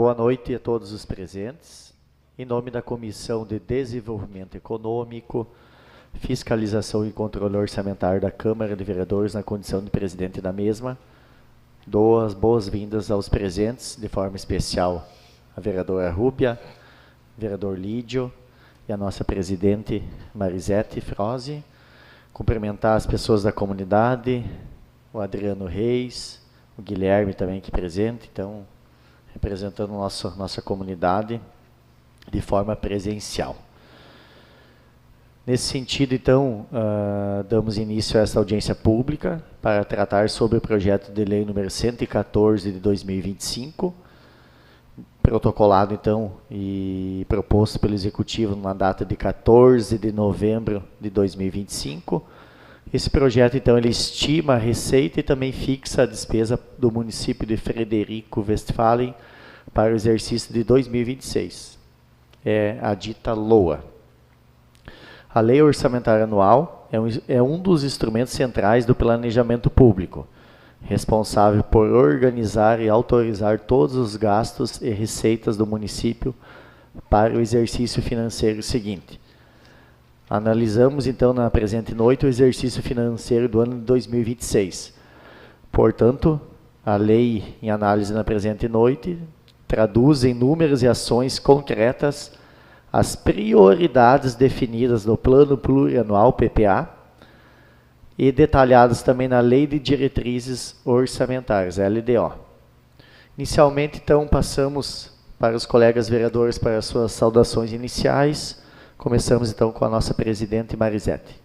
Boa noite a todos os presentes. Em nome da Comissão de Desenvolvimento Econômico, Fiscalização e Controle Orçamentário da Câmara de Vereadores, na condição de presidente da mesma, dou as boas-vindas aos presentes, de forma especial a vereadora Rúbia, vereador Lídio e a nossa presidente Marisete Froze. Cumprimentar as pessoas da comunidade, o Adriano Reis, o Guilherme também aqui presente, então, representando nossa comunidade de forma presencial. Nesse sentido, então, damos início a essa audiência pública para tratar sobre o projeto de lei número 114 de 2025, protocolado, então, e proposto pelo Executivo na data de 14 de novembro de 2025. Esse projeto, então, ele estima a receita e também fixa a despesa do município de Frederico Westphalen para o exercício de 2026. É a dita LOA. A Lei Orçamentária Anual é um dos instrumentos centrais do planejamento público, responsável por organizar e autorizar todos os gastos e receitas do município para o exercício financeiro seguinte. Analisamos, então, na presente noite, o exercício financeiro do ano de 2026. Portanto, a lei em análise na presente noite traduz em números e ações concretas as prioridades definidas no Plano Plurianual PPA e detalhadas também na Lei de Diretrizes Orçamentárias, LDO. Inicialmente, então, passamos para os colegas vereadores para as suas saudações iniciais. Começamos, então, com a nossa presidente Marisete.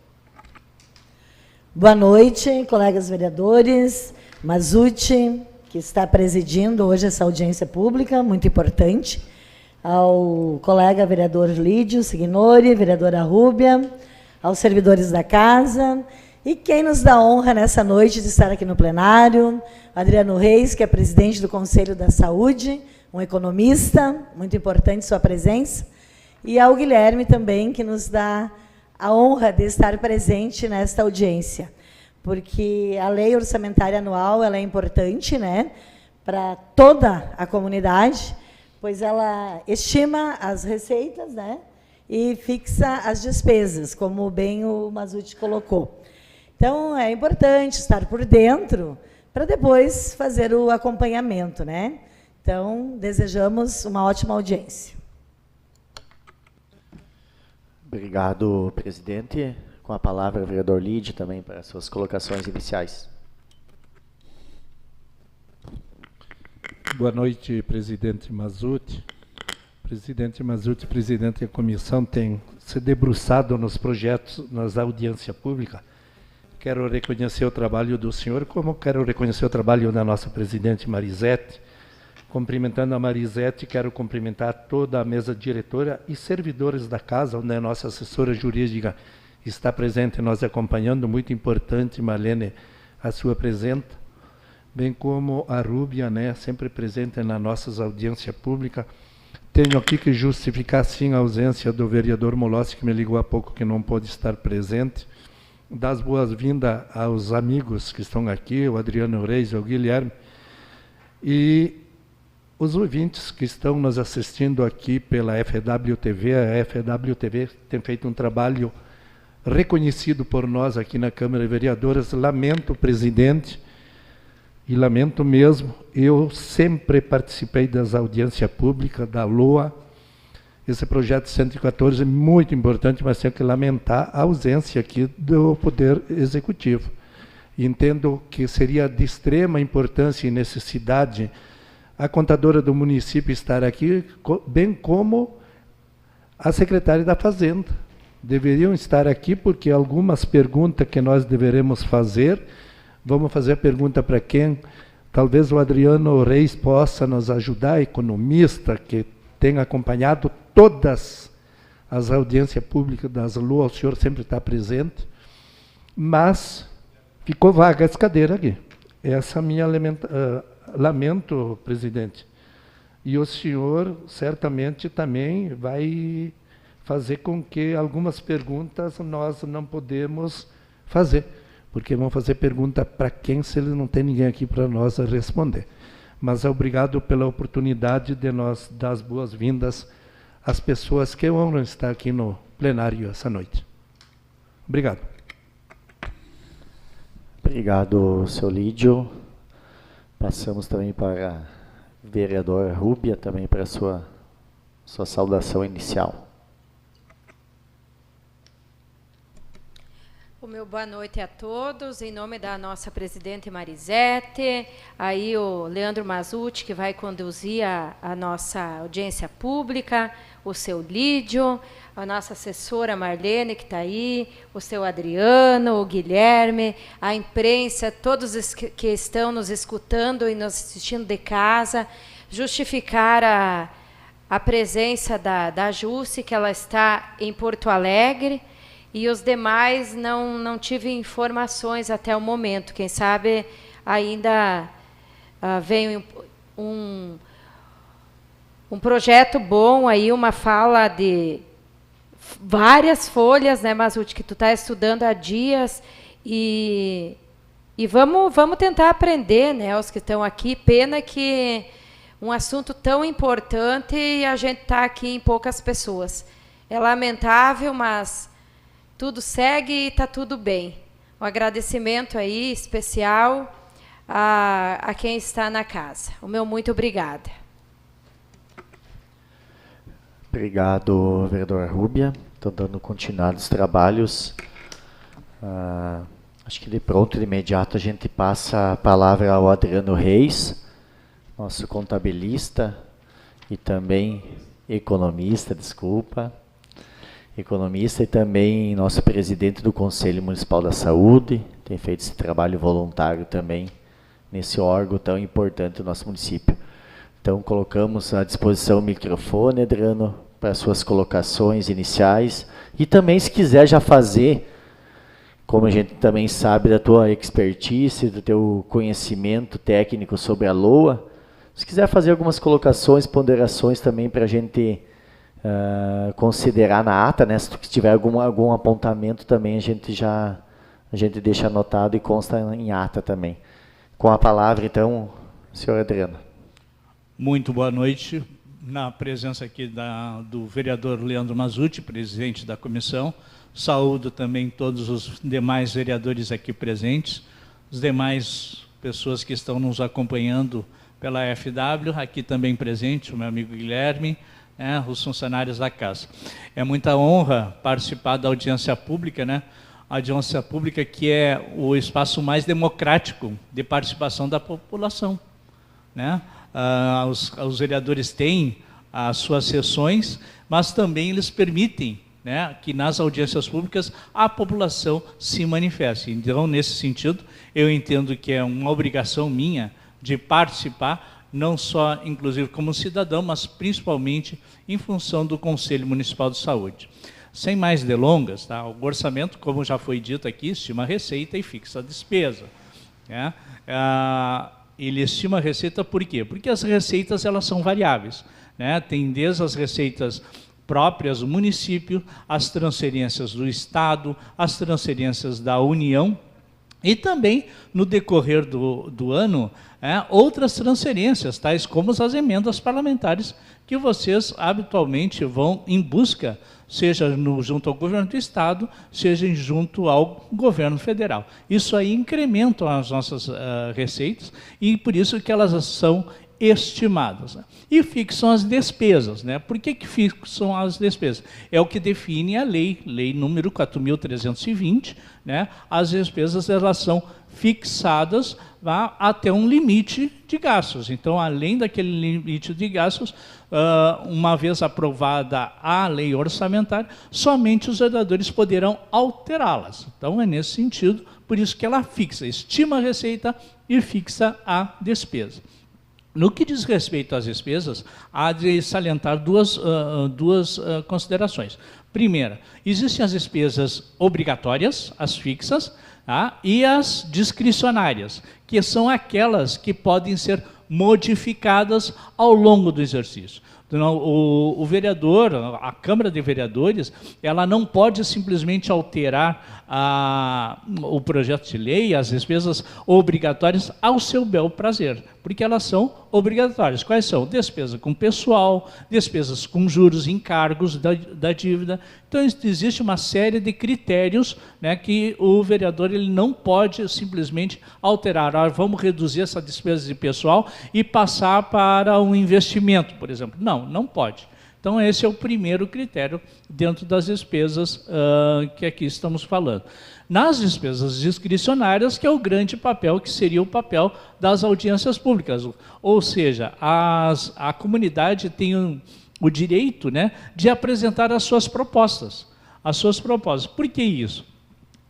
Boa noite, colegas vereadores. Mazuti, que está presidindo hoje essa audiência pública, muito importante. Ao colega vereador Lídio Signori, vereadora Rúbia, aos servidores da casa, e quem nos dá honra nessa noite de estar aqui no plenário, Adriano Reis, que é presidente do Conselho da Saúde, um economista, muito importante sua presença, e ao Guilherme também, que nos dá a honra de estar presente nesta audiência, porque a Lei Orçamentária Anual ela é importante, né, para toda a comunidade, pois ela estima as receitas, né, e fixa as despesas, como bem o Mazuti colocou. Então, é importante estar por dentro para depois fazer o acompanhamento, né? Então, desejamos uma ótima audiência. Obrigado, presidente. Com a palavra, o vereador Lídio, também para as suas colocações iniciais. Boa noite, presidente Mazuti. Presidente Mazuti, presidente da comissão, tem se debruçado nos projetos, nas audiências públicas. Quero reconhecer o trabalho do senhor, como quero reconhecer o trabalho da nossa presidente Marisete. Cumprimentando a Marisete, quero cumprimentar toda a mesa diretora e servidores da casa, onde a nossa assessora jurídica está presente, nós acompanhando, muito importante, Marlene, a sua presença. Bem como a Rúbia, né, sempre presente nas nossas audiências públicas. Tenho aqui que justificar, sim, a ausência do vereador Molossi, que me ligou há pouco, que não pôde estar presente. Das boas-vindas aos amigos que estão aqui, o Adriano Reis e o Guilherme. E os ouvintes que estão nos assistindo aqui pela FWTV. A FWTV tem feito um trabalho reconhecido por nós aqui na Câmara de Vereadores. Lamento, presidente, e lamento mesmo, eu sempre participei das audiências públicas, da LOA. Esse projeto 114 é muito importante, mas tenho que lamentar a ausência aqui do Poder Executivo. Entendo que seria de extrema importância e necessidade a contadora do município estar aqui, bem como a secretária da Fazenda. Deveriam estar aqui, porque algumas perguntas que nós deveremos fazer. Vamos fazer a pergunta para quem? Talvez o Adriano Reis possa nos ajudar, economista, que tem acompanhado todas as audiências públicas das LOA, o senhor sempre está presente, mas ficou vaga essa cadeira aqui. Essa é a minha lamento, presidente. E o senhor certamente também vai fazer com que algumas perguntas nós não podemos fazer. Porque vão fazer pergunta para quem se ele não tem ninguém aqui para nós responder. mas obrigado pela oportunidade de nós dar as boas-vindas às pessoas que vão estar aqui no plenário essa noite. Obrigado. Obrigado, seu Lídio. Passamos também para a vereadora Rúbia, também para a sua saudação inicial. O meu boa noite a todos, em nome da nossa presidente Marisete, aí o Leandro Mazzutti, que vai conduzir a nossa audiência pública, o seu Lídio, a nossa assessora Marlene, que está aí, o seu Adriano, o Guilherme, a imprensa, todos os que estão nos escutando e nos assistindo de casa, justificar a presença da Jusce, que ela está em Porto Alegre, e os demais não tive informações até o momento. Quem sabe ainda vem um projeto bom, aí uma fala de várias folhas, né, Mazzutti, que tu está estudando há dias, e vamos tentar aprender, né, os que estão aqui. Pena que um assunto tão importante e a gente está aqui em poucas pessoas. É lamentável, mas tudo segue e está tudo bem. Um agradecimento aí especial a quem está na casa. O meu muito obrigada. Obrigado, vereadora Rúbia. Estou dando continuidade aos trabalhos. Acho que de pronto, de imediato, a gente passa a palavra ao Adriano Reis, nosso contabilista e também economista, economista e também nosso presidente do Conselho Municipal da Saúde, tem feito esse trabalho voluntário também nesse órgão tão importante do nosso município. Então, colocamos à disposição o microfone, Adriano, para suas colocações iniciais, e também, se quiser já fazer, como a gente também sabe da tua expertise, do teu conhecimento técnico sobre a LOA, se quiser fazer algumas colocações, ponderações também para a gente considerar na ata, né? Se tiver algum apontamento também, a gente deixa anotado e consta em ata também. Com a palavra, então, senhor Adriano. Muito boa noite, na presença aqui do vereador Leandro Mazzutti, presidente da comissão. Saúdo também todos os demais vereadores aqui presentes, os demais pessoas que estão nos acompanhando pela FW, aqui também presente, o meu amigo Guilherme, os funcionários da casa. É muita honra participar da audiência pública, né? A audiência pública que é o espaço mais democrático de participação da população, né? Os vereadores têm as suas sessões, mas também eles permitem, né, que nas audiências públicas a população se manifeste. Então, nesse sentido, eu entendo que é uma obrigação minha de participar, não só, inclusive, como cidadão, mas principalmente em função do Conselho Municipal de Saúde. Sem mais delongas, tá? O orçamento, como já foi dito aqui, estima receita e fixa a despesa, né? Ele estima a receita por quê? Porque as receitas elas são variáveis, né? Tem desde as receitas próprias do município, as transferências do Estado, as transferências da União, e também, no decorrer do ano, outras transferências, tais como as emendas parlamentares, que vocês habitualmente vão em busca, seja junto ao governo do Estado, seja junto ao governo federal. Isso aí incrementa as nossas receitas, e por isso que elas são estimadas, né? E fixam as despesas, né? Por que fixam as despesas? É o que define a lei número 4.320, né? As despesas elas são fixadas até um limite de gastos. Então, além daquele limite de gastos, uma vez aprovada a lei orçamentária, somente os vereadores poderão alterá-las. Então, é nesse sentido, por isso que ela fixa, estima a receita e fixa a despesa. No que diz respeito às despesas, há de salientar duas considerações. Primeira, existem as despesas obrigatórias, as fixas, tá? E as discricionárias, que são aquelas que podem ser modificadas ao longo do exercício. Então, o vereador, a Câmara de Vereadores, ela não pode simplesmente alterar o projeto de lei, as despesas obrigatórias, ao seu bel prazer, porque elas são obrigatórias. Quais são? Despesa com pessoal, despesas com juros, encargos da dívida. Então, existe uma série de critérios, né, que o vereador ele não pode simplesmente alterar. Ah, vamos reduzir essa despesa de pessoal e passar para um investimento, por exemplo. Não, não pode. Então, esse é o primeiro critério dentro das despesas que aqui estamos falando. Nas despesas discricionárias, que é o grande papel, que seria o papel das audiências públicas. Ou seja, a comunidade tem o direito, né, de apresentar as suas propostas. Por que isso?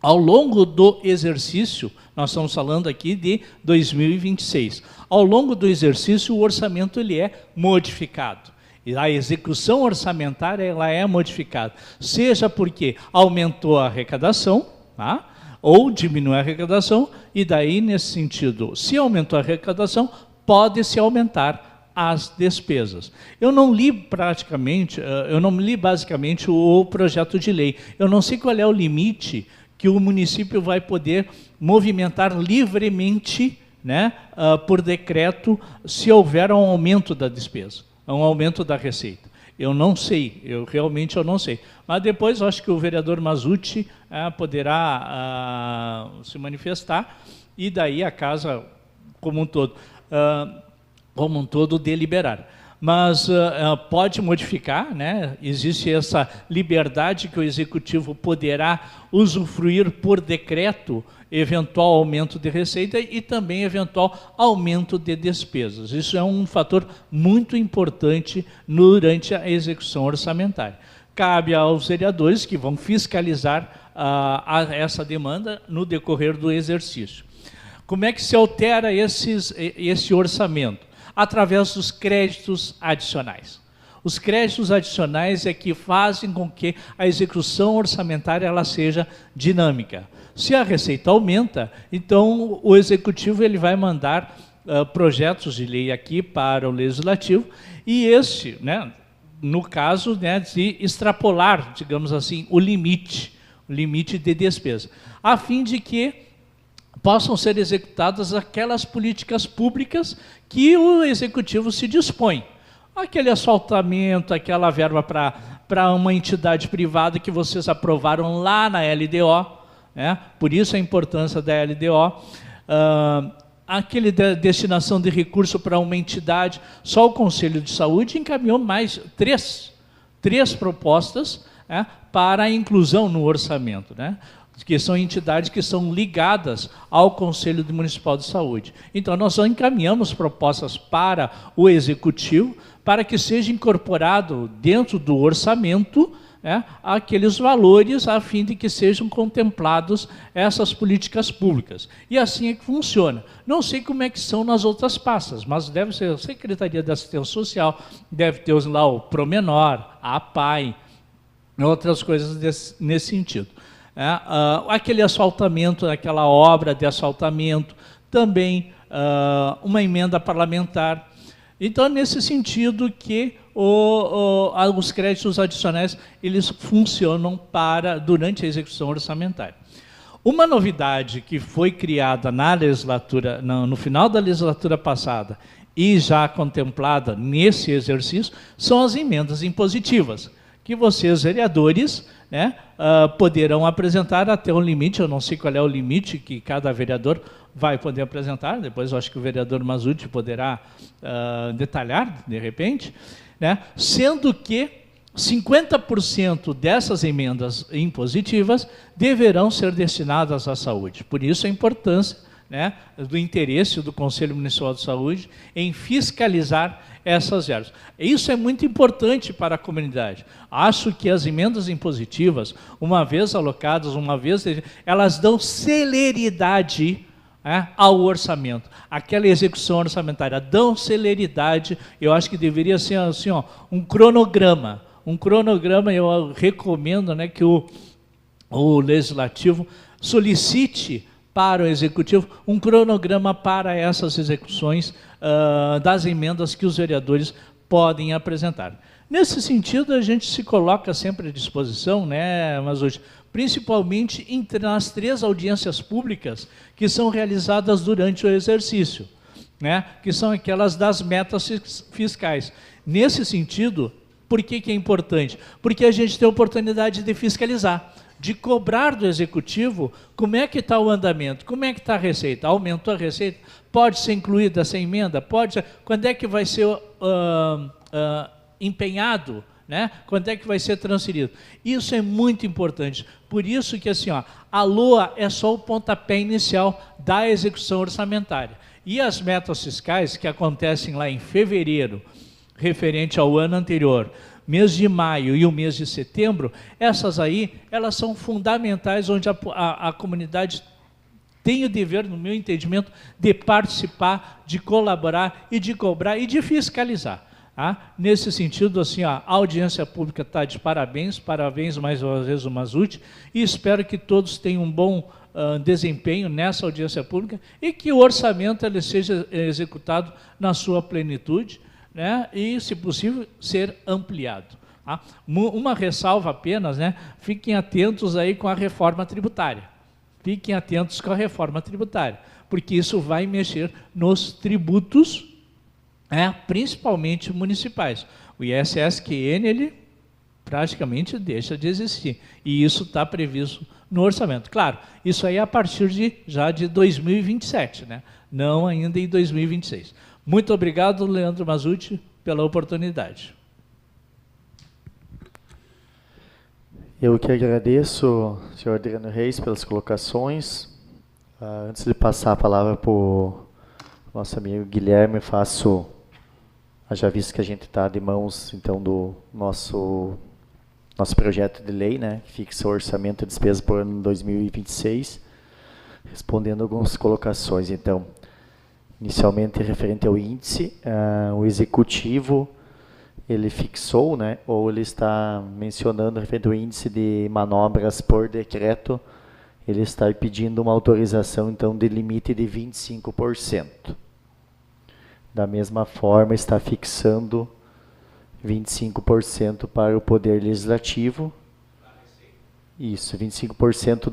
Ao longo do exercício, nós estamos falando aqui de 2026, ao longo do exercício o orçamento ele é modificado. E a execução orçamentária ela é modificada, seja porque aumentou a arrecadação, tá? Ou diminuiu a arrecadação, e daí, nesse sentido, se aumentou a arrecadação, pode-se aumentar as despesas. Eu não li basicamente o projeto de lei. Eu não sei qual é o limite que o município vai poder movimentar livremente, né, por decreto, se houver um aumento da despesa, um aumento da receita. Eu não sei, realmente não sei. Mas depois eu acho que o vereador Mazzucci poderá se manifestar, e daí a casa como um todo deliberar. Mas pode modificar, né? Existe essa liberdade que o executivo poderá usufruir por decreto eventual aumento de receita e também eventual aumento de despesas. Isso é um fator muito importante durante a execução orçamentária. Cabe aos vereadores que vão fiscalizar essa demanda no decorrer do exercício. Como é que se altera esse orçamento? Através dos créditos adicionais. Os créditos adicionais é que fazem com que a execução orçamentária ela seja dinâmica. Se a receita aumenta, então o executivo ele vai mandar projetos de lei aqui para o legislativo, e este, né, no caso, né, de extrapolar, digamos assim, o limite de despesa, a fim de que possam ser executadas aquelas políticas públicas que o executivo se dispõe. Aquele asfaltamento, aquela verba para uma entidade privada que vocês aprovaram lá na LDO, né? Por isso a importância da LDO, aquele destinação de recurso para uma entidade, só o Conselho de Saúde encaminhou mais três propostas, né, para a inclusão no orçamento, né? Que são entidades que são ligadas ao Conselho Municipal de Saúde. Então, nós encaminhamos propostas para o Executivo para que seja incorporado dentro do orçamento, né, aqueles valores a fim de que sejam contemplados essas políticas públicas. E assim é que funciona. Não sei como é que são nas outras pastas, mas deve ser a Secretaria da Assistência Social, deve ter lá o Promenor, a APAI, outras coisas nesse sentido. Aquele asfaltamento, aquela obra de asfaltamento, também uma emenda parlamentar. Então, nesse sentido que os créditos adicionais eles funcionam durante a execução orçamentária. Uma novidade que foi criada na legislatura, no final da legislatura passada e já contemplada nesse exercício, são as emendas impositivas, que vocês, vereadores, né, poderão apresentar até um limite. Eu não sei qual é o limite que cada vereador vai poder apresentar, depois eu acho que o vereador Mazzucci poderá detalhar, de repente, né, sendo que 50% dessas emendas impositivas deverão ser destinadas à saúde. Por isso a importância, né, do interesse do Conselho Municipal de Saúde em fiscalizar essas verbas. Isso é muito importante para a comunidade. Acho que as emendas impositivas, uma vez alocadas, elas dão celeridade, né, ao orçamento. Aquela execução orçamentária dão celeridade. Eu acho que deveria ser assim, um cronograma. Um cronograma, eu recomendo, né, que o Legislativo solicite para o Executivo um cronograma para essas execuções das emendas que os vereadores podem apresentar. Nesse sentido, a gente se coloca sempre à disposição, né, Mazzucci, principalmente nas 3 audiências públicas que são realizadas durante o exercício. né, que são aquelas das metas fiscais. Nesse sentido, por que é importante? Porque a gente tem a oportunidade de fiscalizar, de cobrar do Executivo como é que está o andamento, como é que está a receita. Aumentou a receita? Pode ser incluída essa emenda? Pode ser. Quando é que vai ser empenhado? Né? Quando é que vai ser transferido? Isso é muito importante. Por isso que assim, ó, a LOA é só o pontapé inicial da execução orçamentária. E as metas fiscais que acontecem lá em fevereiro, referente ao ano anterior, mês de maio e o mês de setembro, essas aí, elas são fundamentais, onde a comunidade tem o dever, no meu entendimento, de participar, de colaborar e de cobrar e de fiscalizar. Ah, nesse sentido, assim, a audiência pública está de parabéns, parabéns mais uma vez o Mazzucchi, e espero que todos tenham um bom desempenho nessa audiência pública e que o orçamento ele seja executado na sua plenitude, né, e, se possível, ser ampliado. Tá? Uma ressalva apenas, né, fiquem atentos aí com a reforma tributária. Fiquem atentos com a reforma tributária, porque isso vai mexer nos tributos, principalmente municipais. O ISS-QN, ele praticamente deixa de existir, e isso está previsto no orçamento. Claro, isso aí é a partir já de 2027, né? Não ainda em 2026. Muito obrigado, Leandro Mazzucchi, pela oportunidade. Eu que agradeço, senhor Adriano Reis, pelas colocações. Antes de passar a palavra para o nosso amigo Guilherme, já visto que a gente está de mãos, então, do nosso projeto de lei, né, que fixa o orçamento e despesa para o ano 2026, respondendo algumas colocações. Então, inicialmente, referente ao índice, o Executivo, ele fixou, né, ou ele está mencionando, referente ao índice de manobras por decreto, ele está pedindo uma autorização, então, de limite de 25%. Da mesma forma, está fixando 25% para o Poder Legislativo. Isso, 25%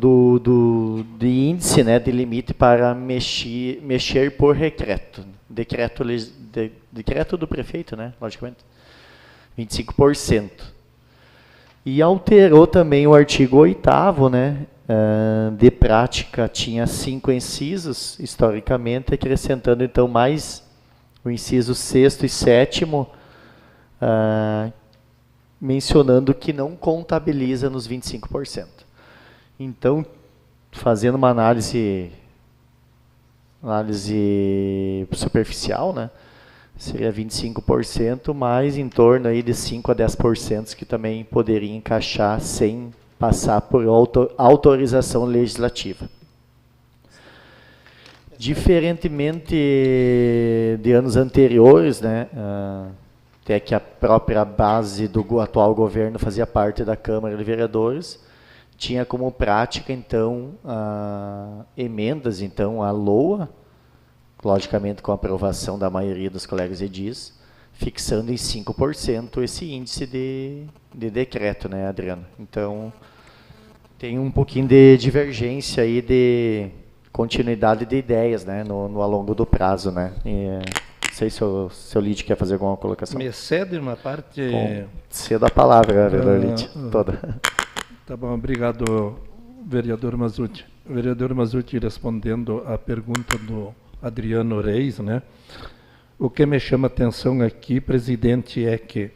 de índice, né, de limite para mexer por decreto. Decreto do prefeito, né, logicamente. 25%. E alterou também o artigo 8º, né, de prática, tinha 5 incisos, historicamente, acrescentando então mais o inciso 6º e 7º, mencionando que não contabiliza nos 25%. Então, fazendo uma análise superficial, né, seria 25%, mais em torno aí de 5 a 10% que também poderia encaixar sem passar por autorização legislativa. Diferentemente de anos anteriores, né, até que a própria base do atual governo fazia parte da Câmara de Vereadores, tinha como prática, então, emendas, então, à LOA, logicamente com a aprovação da maioria dos colegas edis, fixando em 5% esse índice de decreto, né, Adriano? Então, tem um pouquinho de divergência aí de continuidade de ideias, né, ao longo do prazo, né? Não sei se o seu Lide quer fazer alguma colocação. Me cede uma parte... Cedo a palavra, vereador Lide, toda. Tá bom, obrigado, vereador Mazzucchi. O vereador Mazzucchi, respondendo à pergunta do Adriano Reis, né? O que me chama a atenção aqui, presidente, é que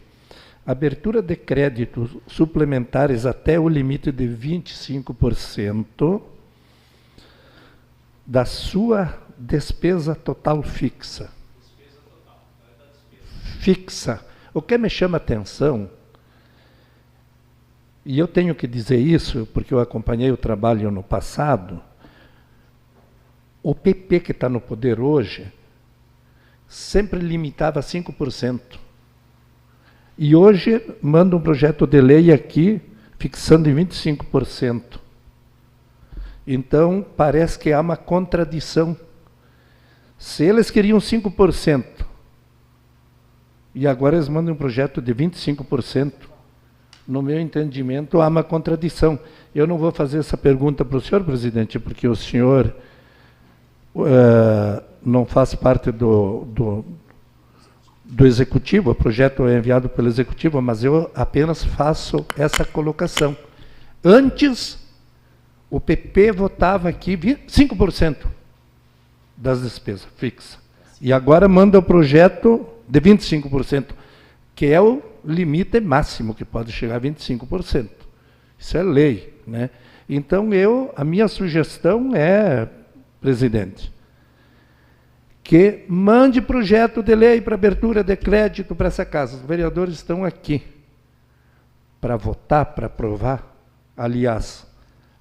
a abertura de créditos suplementares até o limite de 25% da sua despesa total fixa. Fixa. O que me chama a atenção, e eu tenho que dizer isso, porque eu acompanhei o trabalho no passado, o PP que está no poder hoje sempre limitava a 5%. E hoje manda um projeto de lei aqui, fixando em 25%. Então, parece que há uma contradição. Se eles queriam 5%, e agora eles mandam um projeto de 25%, no meu entendimento, há uma contradição. Eu não vou fazer essa pergunta para o senhor, presidente, porque o senhor não faz parte do executivo, o projeto é enviado pelo executivo, mas eu apenas faço essa colocação. Antes, o PP votava aqui 5% das despesas fixas. E agora manda o projeto de 25%, que é o limite máximo, que pode chegar a 25%. Isso é lei, né? Então, a minha sugestão é, presidente, que mande projeto de lei para abertura de crédito para essa casa. Os vereadores estão aqui para votar, para aprovar, aliás,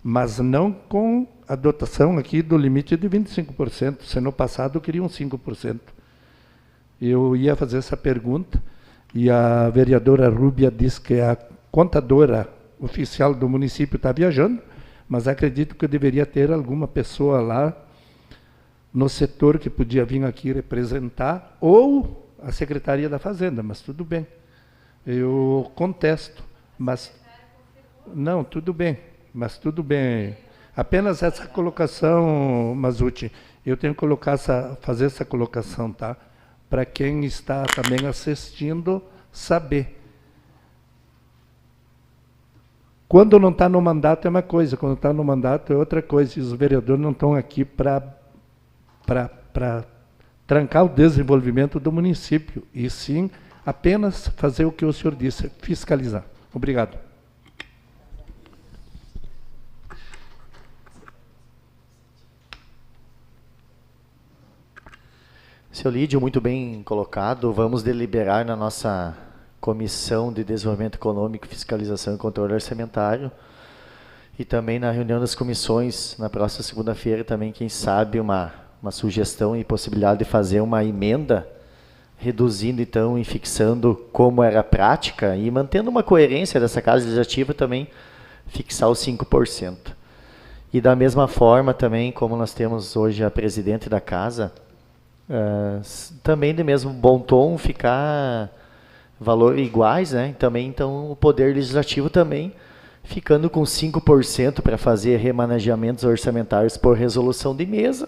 mas não com a dotação aqui do limite de 25%, se no passado queriam 5%. Eu ia fazer essa pergunta, e a vereadora Rúbia disse que a contadora oficial do município está viajando, mas acredito que eu deveria ter alguma pessoa lá no setor que podia vir aqui representar, ou a Secretaria da Fazenda, mas tudo bem. Eu contesto, mas... Não, tudo bem, mas tudo bem. Apenas essa colocação, Mazzucci, eu tenho que fazer essa colocação, tá? Para quem está também assistindo, saber. Quando não está no mandato é uma coisa, quando está no mandato é outra coisa, e os vereadores não estão aqui para trancar o desenvolvimento do município, e sim apenas fazer o que o senhor disse, fiscalizar. Obrigado. Seu Lídio, muito bem colocado. Vamos deliberar na nossa Comissão de Desenvolvimento Econômico, Fiscalização e Controle Orçamentário, e também na reunião das comissões, na próxima segunda-feira, também, quem sabe, uma sugestão e possibilidade de fazer uma emenda, reduzindo, então, e fixando como era a prática, e mantendo uma coerência dessa Casa Legislativa também, fixar os 5%. E da mesma forma também, como nós temos hoje a presidente da Casa, também de mesmo bom tom, ficar valores iguais, né? Também, então, o Poder Legislativo também ficando com 5% para fazer remanejamentos orçamentários por resolução de mesa,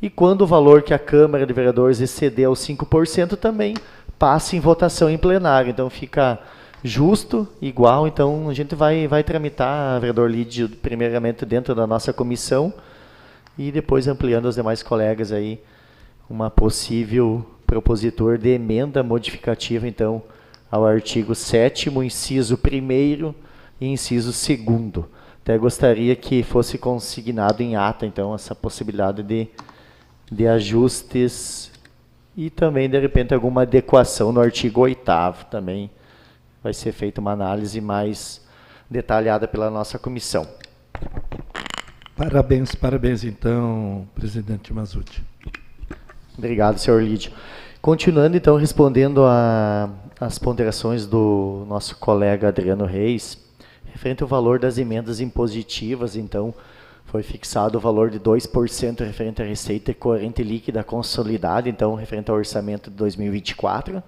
e quando o valor que a Câmara de Vereadores exceder aos 5% também passa em votação em plenário. Então fica justo, igual. Então a gente vai tramitar, vereador Lídio, primeiramente dentro da nossa comissão, e depois ampliando aos demais colegas aí uma possível propositor de emenda modificativa, então, ao artigo 7º, inciso 1º e inciso 2º. Até gostaria que fosse consignado em ata, então, essa possibilidade de ajustes e também, de repente, alguma adequação no artigo 8º. Também vai ser feita uma análise mais detalhada pela nossa comissão. Parabéns, então, presidente Mazzucci. Obrigado, senhor Lídio. Continuando, então, respondendo às ponderações do nosso colega Adriano Reis, referente ao valor das emendas impositivas, então, foi fixado o valor de 2% referente à receita corrente líquida consolidada, então, referente ao orçamento de 2024,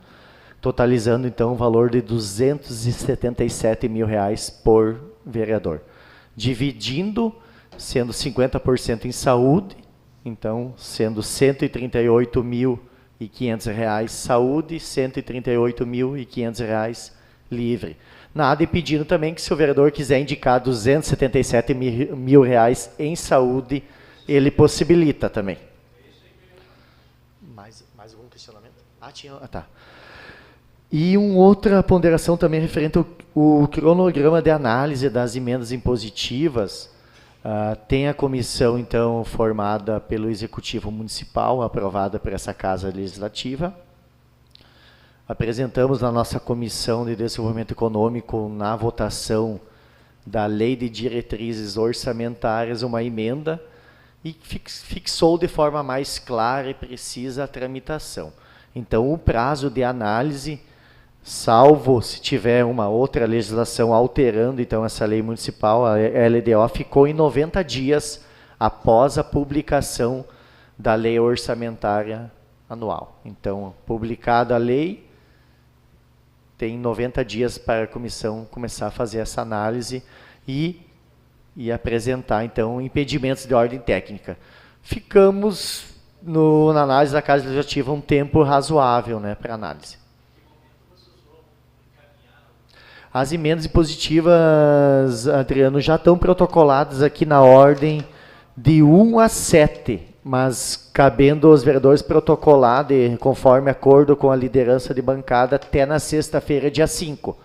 totalizando, então, o valor de R$ 277 mil por vereador. Dividindo, sendo 50% em saúde, então, sendo R$ 138.500 saúde, R$ 138.500 livre. Nada impedindo também que, se o vereador quiser indicar R$ 277 mil em saúde, ele possibilita também. Mais algum questionamento? Tá. E uma outra ponderação também referente ao cronograma de análise das emendas impositivas. Tem a comissão, então, formada pelo Executivo Municipal, aprovada por essa Casa Legislativa. Apresentamos na nossa Comissão de Desenvolvimento Econômico, na votação da Lei de Diretrizes Orçamentárias, uma emenda e fixou de forma mais clara e precisa a tramitação. Então, o prazo de análise, salvo se tiver uma outra legislação alterando, então, essa lei municipal, a LDO, ficou em 90 dias após a publicação da lei orçamentária anual. Então, publicada a lei, tem 90 dias para a comissão começar a fazer essa análise e apresentar, então, impedimentos de ordem técnica. Ficamos na análise da Casa Legislativa um tempo razoável, né, para análise. As emendas impositivas, Adriano, já estão protocoladas aqui na ordem de 1 a 7, mas cabendo aos vereadores protocolar, conforme acordo com a liderança de bancada, até na sexta-feira, dia 5.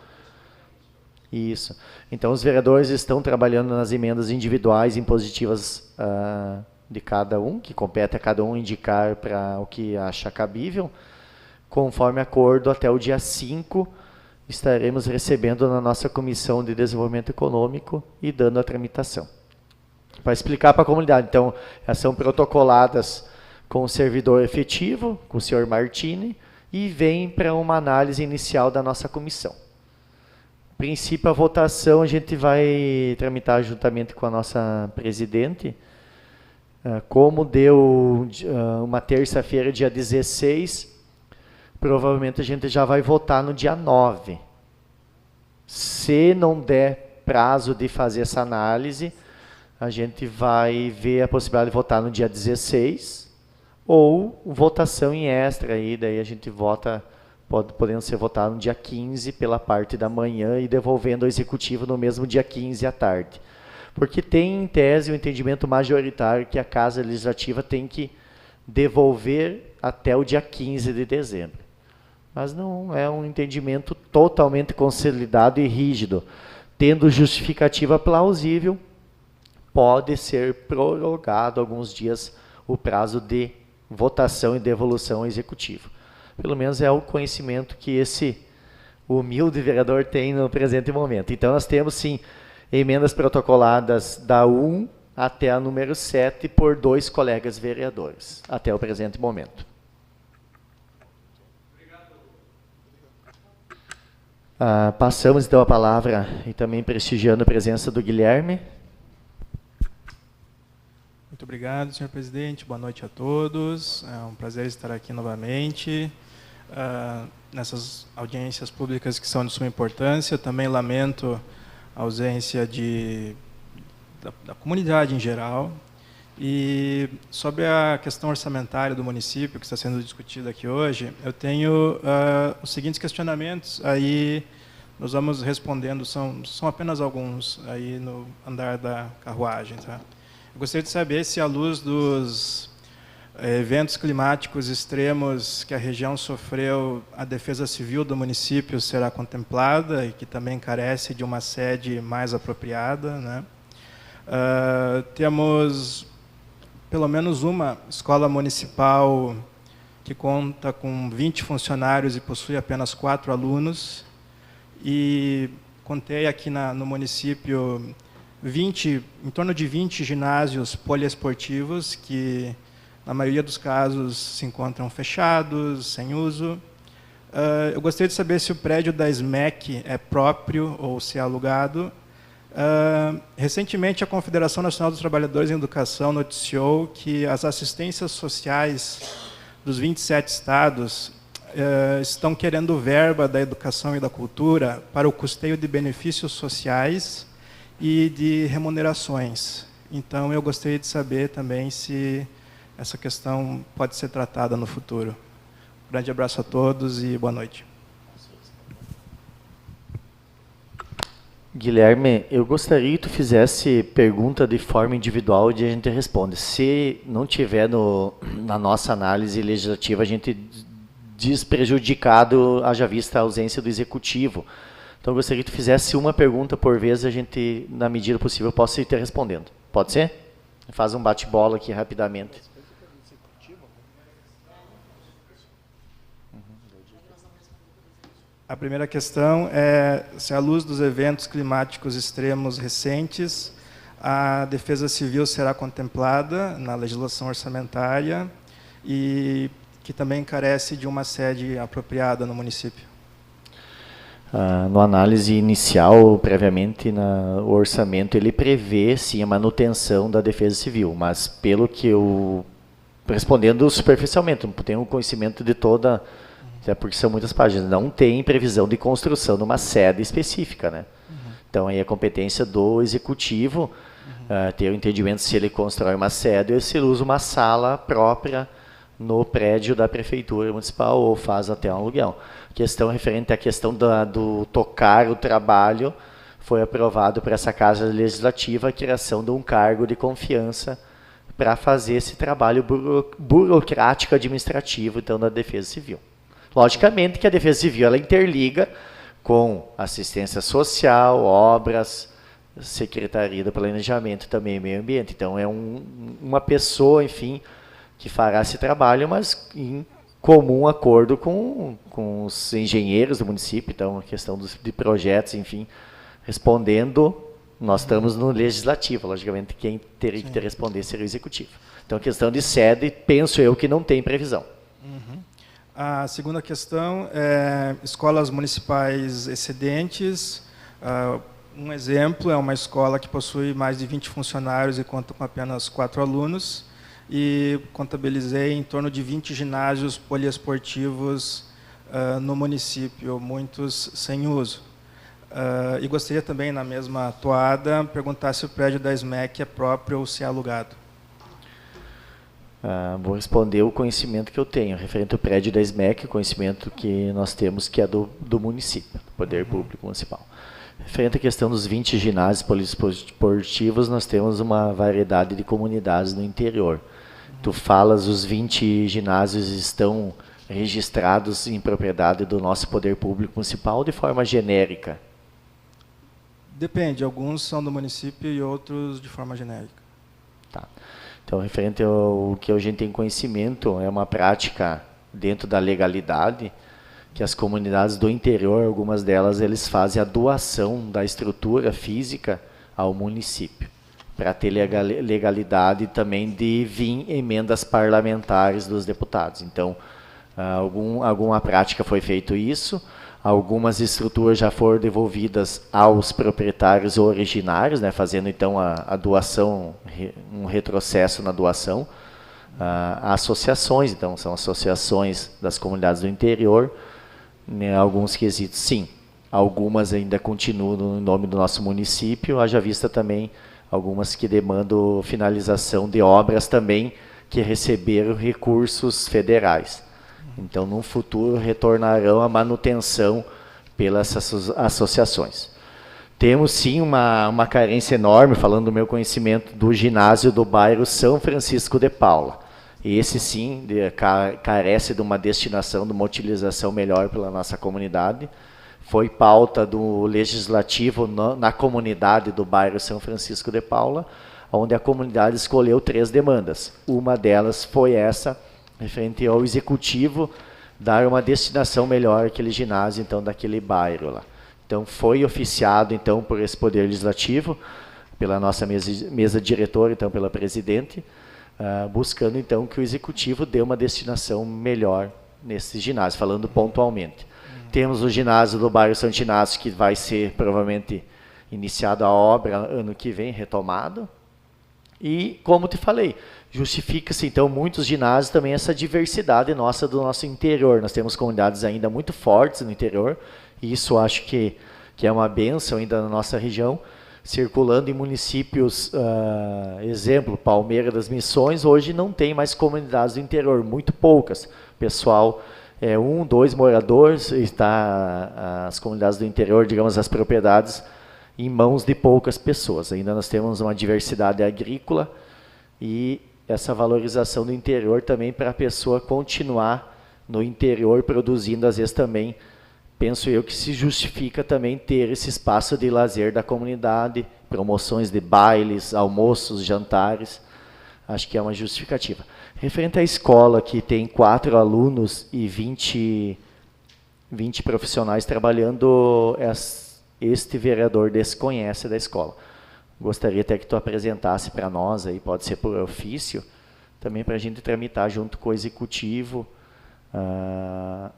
Isso. Então, os vereadores estão trabalhando nas emendas individuais impositivas de cada um, que compete a cada um indicar para o que acha cabível. Conforme acordo, até o dia 5, estaremos recebendo na nossa Comissão de Desenvolvimento Econômico e dando a tramitação. Para explicar para a comunidade, então, elas são protocoladas com o servidor efetivo, com o senhor Martini, e vêm para uma análise inicial da nossa comissão. A princípio, a votação a gente vai tramitar juntamente com a nossa presidente. Como deu uma terça-feira, dia 16, provavelmente a gente já vai votar no dia 9. Se não der prazo de fazer essa análise, a gente vai ver a possibilidade de votar no dia 16 ou votação em extra, aí daí a gente vota, podendo ser votado no dia 15 pela parte da manhã e devolvendo ao Executivo no mesmo dia 15 à tarde. Porque tem, em tese, o entendimento majoritário que a Casa Legislativa tem que devolver até o dia 15 de dezembro. Mas não é um entendimento totalmente consolidado e rígido. Tendo justificativa plausível, pode ser prorrogado alguns dias o prazo de votação e devolução ao Executivo. Pelo menos é o conhecimento que esse humilde vereador tem no presente momento. Então, nós temos, sim, emendas protocoladas da 1 até a número 7 por 2 colegas vereadores, até o presente momento. Passamos, então, a palavra, e também prestigiando a presença do Guilherme. Muito obrigado, senhor presidente. Boa noite a todos. É um prazer estar aqui novamente nessas audiências públicas que são de suma importância. Também lamento a ausência da comunidade em geral. E sobre a questão orçamentária do município que está sendo discutida aqui hoje, eu tenho os seguintes questionamentos. Aí nós vamos respondendo, são apenas alguns aí no andar da carruagem, tá? Eu gostaria de saber se, à luz dos eventos climáticos extremos que a região sofreu, a defesa civil do município será contemplada e que também carece de uma sede mais apropriada, né? Temos pelo menos uma escola municipal que conta com 20 funcionários e possui apenas 4 alunos. E contei aqui no município em torno de 20 ginásios poliesportivos que, na maioria dos casos, se encontram fechados, sem uso. Eu gostaria de saber se o prédio da SMEC é próprio ou se é alugado. Recentemente, a Confederação Nacional dos Trabalhadores em Educação noticiou que as assistências sociais dos 27 estados estão querendo verba da educação e da cultura para o custeio de benefícios sociais e de remunerações. Então, eu gostaria de saber também se essa questão pode ser tratada no futuro. Um grande abraço a todos e boa noite. Guilherme, eu gostaria que tu fizesse pergunta de forma individual e a gente responde. Se não tiver na nossa análise legislativa, a gente diz prejudicado, haja vista a ausência do Executivo. Então, eu gostaria que tu fizesse uma pergunta por vez e a gente, na medida possível, possa ir te respondendo. Pode ser? Faz um bate-bola aqui rapidamente. A primeira questão é se, à luz dos eventos climáticos extremos recentes, a defesa civil será contemplada na legislação orçamentária e que também carece de uma sede apropriada no município. No análise inicial, previamente, o orçamento, ele prevê, sim, a manutenção da defesa civil, mas pelo que eu, respondendo superficialmente, não tenho conhecimento de toda, até porque são muitas páginas, não tem previsão de construção de uma sede específica, né? Então, aí é competência do Executivo ter o entendimento se ele constrói uma sede ou se ele usa uma sala própria no prédio da Prefeitura Municipal ou faz até um aluguel. Questão referente à questão do tocar o trabalho, foi aprovado para essa Casa Legislativa a criação de um cargo de confiança para fazer esse trabalho burocrático administrativo, então, da Defesa Civil. Logicamente que a Defesa Civil ela interliga com assistência social, obras, Secretaria do Planejamento também, Meio Ambiente. Então, é uma pessoa, enfim, que fará esse trabalho, mas em comum acordo com os engenheiros do município, então, a questão de projetos, enfim, respondendo, nós estamos no Legislativo, logicamente, quem teria que responder seria o Executivo. Então, a questão de sede, penso eu que não tem previsão. A segunda questão é escolas municipais excedentes. Um exemplo é uma escola que possui mais de 20 funcionários e conta com apenas 4 alunos, e contabilizei em torno de 20 ginásios poliesportivos no município, muitos sem uso. E gostaria também, na mesma toada, perguntar se o prédio da SMEC é próprio ou se é alugado. Vou responder o conhecimento que eu tenho. Referente ao prédio da SMEC, o conhecimento que nós temos que é do município, do Poder Público Municipal. Referente à questão dos 20 ginásios poliesportivos, nós temos uma variedade de comunidades no interior. Tu falas, os 20 ginásios estão registrados em propriedade do nosso Poder Público Municipal de forma genérica? Depende, alguns são do município e outros de forma genérica. Tá. Então, referente ao que a gente tem conhecimento, é uma prática dentro da legalidade, que as comunidades do interior, algumas delas, eles fazem a doação da estrutura física ao município, para ter legalidade também de vir emendas parlamentares dos deputados. Então, alguma prática foi feito isso, algumas estruturas já foram devolvidas aos proprietários originários, né, fazendo então a doação, um retrocesso na doação. Associações, então, são associações das comunidades do interior, né, alguns quesitos, sim. Algumas ainda continuam no nome do nosso município, haja vista também algumas que demandam finalização de obras também que receberam recursos federais. Então, no futuro, retornarão à manutenção pelas associações. Temos, sim, uma carência enorme, falando do meu conhecimento, do ginásio do bairro São Francisco de Paula. Esse, sim, carece de uma destinação, de uma utilização melhor pela nossa comunidade. Foi pauta do Legislativo na comunidade do bairro São Francisco de Paula, onde a comunidade escolheu 3 demandas. Uma delas foi essa, referente ao Executivo, dar uma destinação melhor àquele ginásio, então, daquele bairro lá. Então, foi oficiado, então, por esse Poder Legislativo, pela nossa mesa diretora, então, pela presidente, buscando, então, que o Executivo dê uma destinação melhor nesse ginásio, falando pontualmente. Temos o ginásio do bairro Santo Inácio, que vai ser, provavelmente, iniciada a obra ano que vem, retomado. E, como te falei, justifica-se, então, muitos ginásios também essa diversidade nossa do nosso interior. Nós temos comunidades ainda muito fortes no interior, e isso acho que é uma bênção ainda na nossa região, circulando em municípios, exemplo, Palmeira das Missões, hoje não tem mais comunidades do interior, muito poucas. Pessoal, 1, 2 moradores, está as comunidades do interior, digamos, as propriedades, em mãos de poucas pessoas. Ainda nós temos uma diversidade agrícola e essa valorização do interior também para a pessoa continuar no interior produzindo, às vezes também, penso eu que se justifica também ter esse espaço de lazer da comunidade, promoções de bailes, almoços, jantares, acho que é uma justificativa. Referente à escola, que tem 4 alunos e 20 profissionais trabalhando, este vereador desconhece da escola. Gostaria até que tu apresentasse para nós, aí pode ser por ofício, também para a gente tramitar junto com o Executivo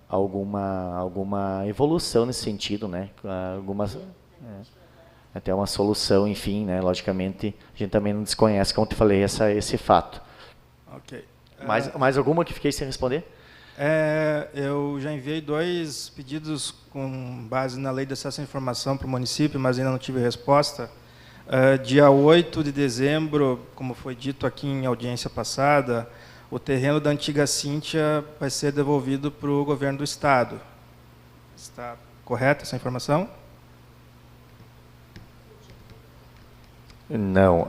alguma evolução nesse sentido, né? Até uma solução, enfim, né? Logicamente, a gente também não desconhece, como te falei, esse fato. Ok. Mais alguma que fiquei sem responder? Eu já enviei 2 pedidos com base na Lei de Acesso à Informação para o município, mas ainda não tive resposta. Dia 8 de dezembro, como foi dito aqui em audiência passada, o terreno da antiga Cíntia vai ser devolvido para o governo do Estado. Está correta essa informação? Não,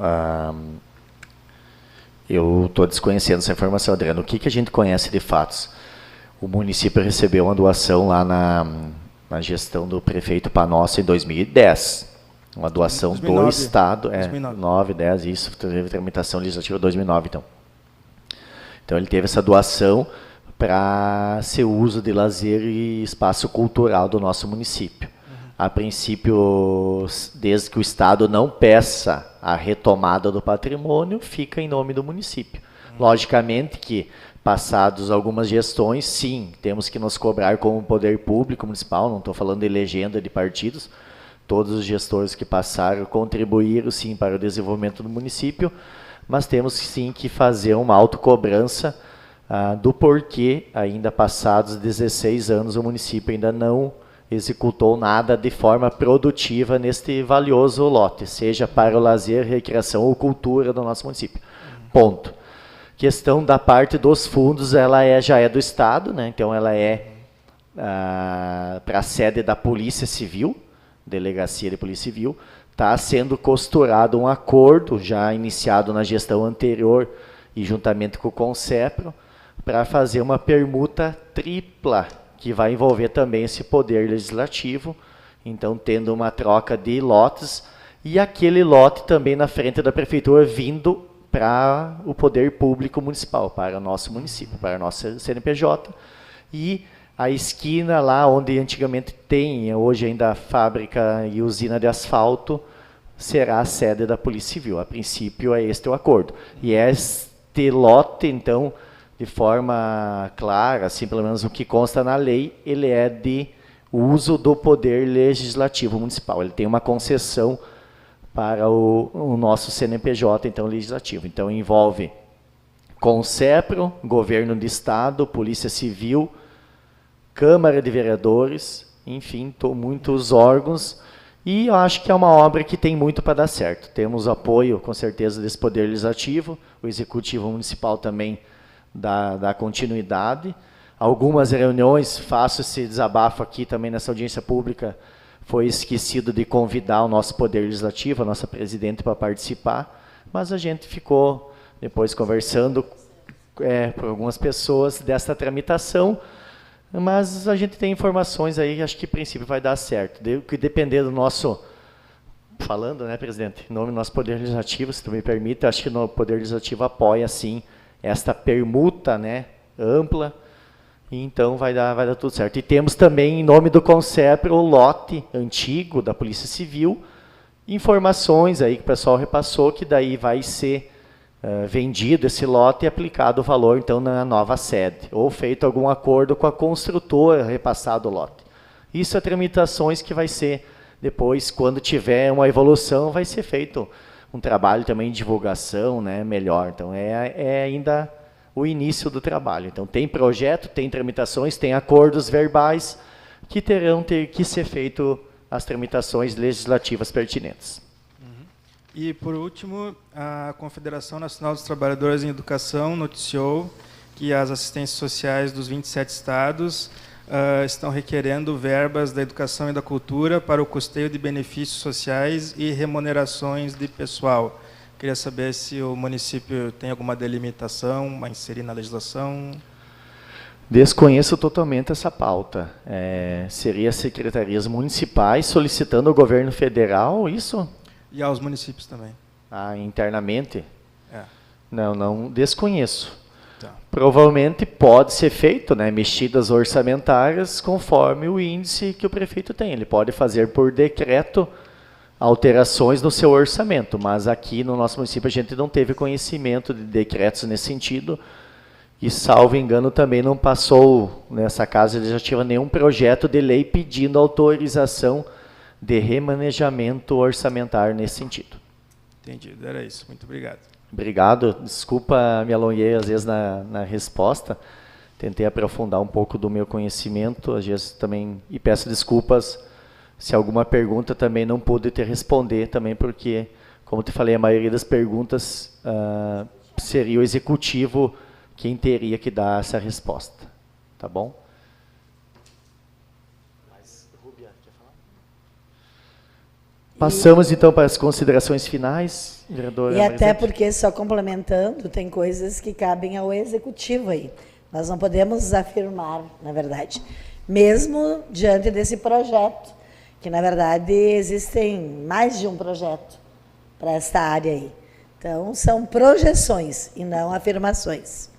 eu estou desconhecendo essa informação, Adriano. O que a gente conhece de fatos? O município recebeu uma doação lá na gestão do prefeito Panossa em 2010. Uma doação 2009. Do Estado. 2009, 10, isso, teve tramitação legislativa 2009, então. Então ele teve essa doação para ser uso de lazer e espaço cultural do nosso município. A princípio, desde que o Estado não peça a retomada do patrimônio, fica em nome do município. Logicamente que, passados algumas gestões, sim, temos que nos cobrar como poder público municipal, não estou falando de legenda de partidos, todos os gestores que passaram contribuíram, sim, para o desenvolvimento do município, mas temos, sim, que fazer uma autocobrança do porquê, ainda passados 16 anos, o município ainda não executou nada de forma produtiva neste valioso lote, seja para o lazer, recreação ou cultura do nosso município. Ponto. Questão da parte dos fundos, ela já é do Estado, né? Então ela é para a sede da Polícia Civil, Delegacia de Polícia Civil. Está sendo costurado um acordo, já iniciado na gestão anterior e juntamente com o Concepro, para fazer uma permuta tripla, que vai envolver também esse poder legislativo, então tendo uma troca de lotes, e aquele lote também na frente da prefeitura vindo para o poder público municipal, para o nosso município, para a nossa CNPJ, e a esquina lá onde antigamente tem, hoje ainda a fábrica e usina de asfalto, será a sede da Polícia Civil. A princípio é este o acordo. E este lote, então, de forma clara, assim, pelo menos o que consta na lei, ele é de uso do poder legislativo municipal. Ele tem uma concessão para o nosso CNPJ, então, legislativo. Então, envolve Concepro, Governo do Estado, Polícia Civil, Câmara de Vereadores, enfim, muitos órgãos, e eu acho que é uma obra que tem muito para dar certo. Temos apoio, com certeza, desse poder legislativo, o Executivo Municipal também dá continuidade. Algumas reuniões, faço esse desabafo aqui também nessa audiência pública, foi esquecido de convidar o nosso Poder Legislativo, a nossa presidente, para participar, mas a gente ficou depois conversando por algumas pessoas dessa tramitação, mas a gente tem informações aí, acho que em princípio vai dar certo. Que depender do nosso, falando, né, presidente, em nome do nosso Poder Legislativo, se tu me permite, acho que o Poder Legislativo apoia, sim, esta permuta, né, ampla, e então vai dar tudo certo. E temos também, em nome do Concepro, o lote antigo da Polícia Civil, informações aí que o pessoal repassou, que daí vai ser vendido esse lote e aplicado o valor, então, na nova sede, ou feito algum acordo com a construtora, repassado o lote. Isso é tramitações que vai ser, depois, quando tiver uma evolução, vai ser feito um trabalho também de divulgação, né, melhor. Então, é ainda o início do trabalho. Então, tem projeto, tem tramitações, tem acordos verbais que terão que ser feito as tramitações legislativas pertinentes. E, por último, a Confederação Nacional dos Trabalhadores em Educação noticiou que as assistências sociais dos 27 estados estão requerendo verbas da educação e da cultura para o custeio de benefícios sociais e remunerações de pessoal. Queria saber se o município tem alguma delimitação a inserir na legislação. Desconheço totalmente essa pauta. Seria secretarias municipais solicitando ao governo federal isso? E aos municípios também. Internamente? É. Não desconheço. Tá. Provavelmente pode ser feito, né, mexidas orçamentárias conforme o índice que o prefeito tem. Ele pode fazer por decreto alterações no seu orçamento, mas aqui no nosso município a gente não teve conhecimento de decretos nesse sentido e, salvo engano, também não passou nessa casa legislativa nenhum projeto de lei pedindo autorização de remanejamento orçamentário nesse sentido. Entendido, era isso. Muito obrigado. Obrigado. Desculpa, me alonguei às vezes na resposta. Tentei aprofundar um pouco do meu conhecimento, às vezes também, e peço desculpas se alguma pergunta também não pude te responder, também porque, como te falei, a maioria das perguntas seria o executivo quem teria que dar essa resposta. Tá bom? Passamos, então, para as considerações finais, vereadora E até Marisete. porque, só complementando, tem coisas que cabem ao executivo aí. Nós não podemos afirmar, na verdade, mesmo diante desse projeto, que, na verdade, existem mais de um projeto para esta área aí. Então, são projeções e não afirmações.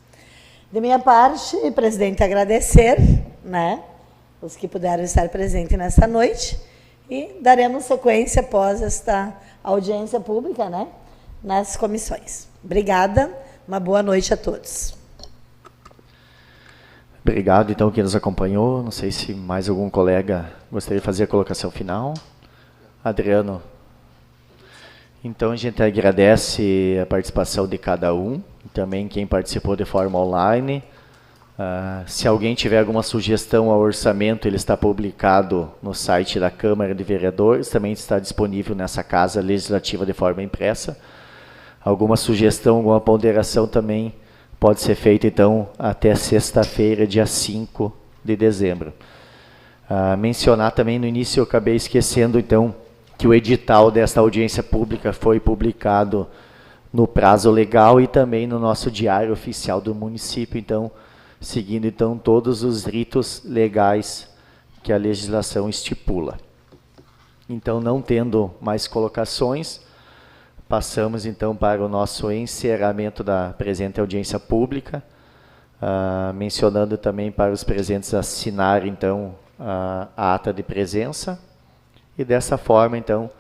De minha parte, presidente, agradecer, né, os que puderam estar presentes nesta noite, e daremos sequência após esta audiência pública, né, nas comissões. Obrigada, uma boa noite a todos. Obrigado, então, quem nos acompanhou. Não sei se mais algum colega gostaria de fazer a colocação final. Adriano. Então, a gente agradece a participação de cada um, também quem participou de forma online. Se alguém tiver alguma sugestão ao orçamento, ele está publicado no site da Câmara de Vereadores, também está disponível nessa Casa Legislativa de forma impressa. Alguma sugestão, alguma ponderação também pode ser feita, então, até sexta-feira, dia 5 de dezembro. Mencionar também no início, eu acabei esquecendo, então, que o edital desta audiência pública foi publicado no prazo legal e também no nosso diário oficial do município, então, seguindo então todos os ritos legais que a legislação estipula. Então, não tendo mais colocações, passamos então para o nosso encerramento da presente audiência pública, mencionando também para os presentes assinar então a ata de presença, e dessa forma então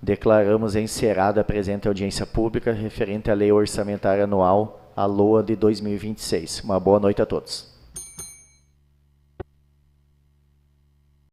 declaramos encerrada a presente audiência pública referente à Lei Orçamentária Anual, a LOA de 2026. Uma boa noite a todos.